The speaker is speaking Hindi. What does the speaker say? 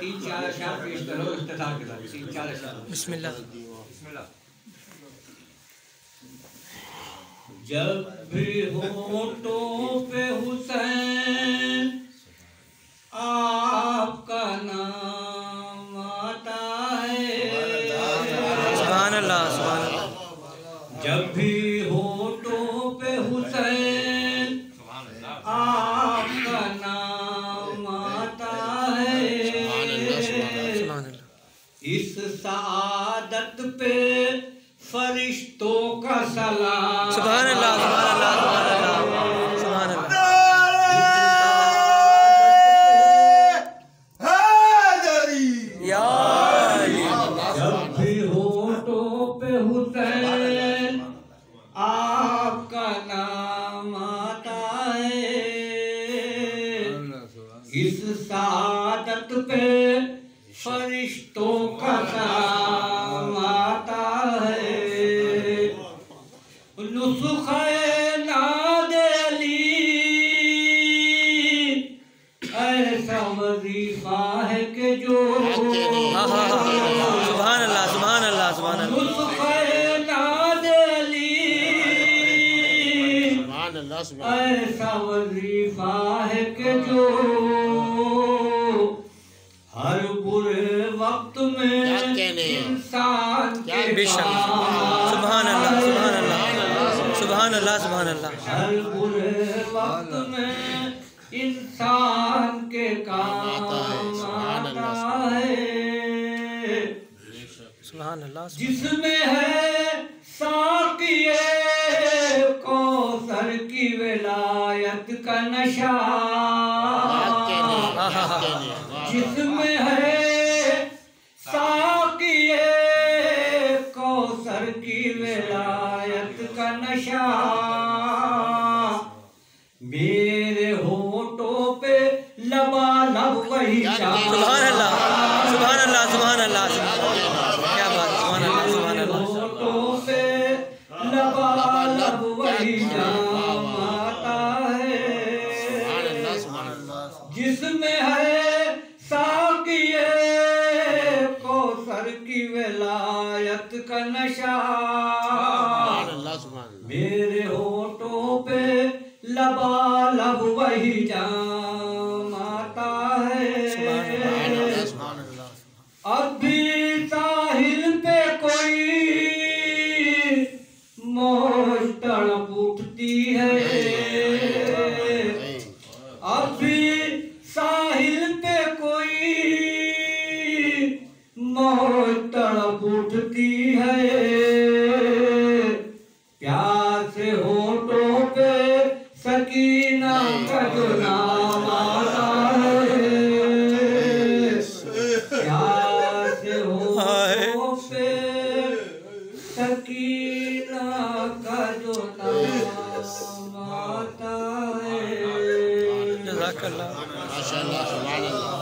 तीन चार अशआर पेश करो इख्तितार के साथ। तीन चार अशआर। बिस्मिल्लाह। जब भी होठों पे हुसैन आपका नाम आता है, सुभान अल्लाह सुभान अल्लाह। जब भी होठों पे हुसैन आपका नाम आता है, इस सआदत पे फरिश्तों का सलाम। सुभान अल्लाह सुभान अल्लाह सुभान अल्लाह। जब भी होठों पे हुसैन आपका नाम आता है, इस सआदत पे फरिश्तों का सलाम आता है। नुस्खे नादे अली ऐसा वजीफा है कि जो सुभान अल्लाह सुभान अल्लाह सुभान अल्लाह। नुस्खे नादे अली ऐसा वजीफा है कि जो हर बुरे वक्त में इंसान के बेशक सुभान अल्लाह सुभान अल्लाह सुभान अल्लाह सुभान अल्लाह। हर बुरे वक्त में इंसान के काम आता है, सुभान अल्लाह। जिसमें है साक़िए कौसर की विलायत का नशा, जिसमें है साक़िए कौसर की विलायत का नशा, मेरे होठों पे लबालब वही सुभान अल्लाह सुभान अल्लाह सुभान अल्लाह। क्या बात सुभान अल्लाह सुभान अल्लाह। होठों पे लबालब वही जाम आता है, जिसमें है साक़िए कौसर की विलायत का नशा, मेरे होठों पे लबालब वही जाम आता है। अब भी साहिल पे कोई मौज तड़प उठती है, अब भी साहिल पे कोई मौज तड़प उठती है, प्यार से होठों पे सकीना का जो नाम आता है, प्यार से होठों पे सकीना का जो नाम आता है। जज़ाकल्लाह। माशाअल्लाह सुभान अल्लाह।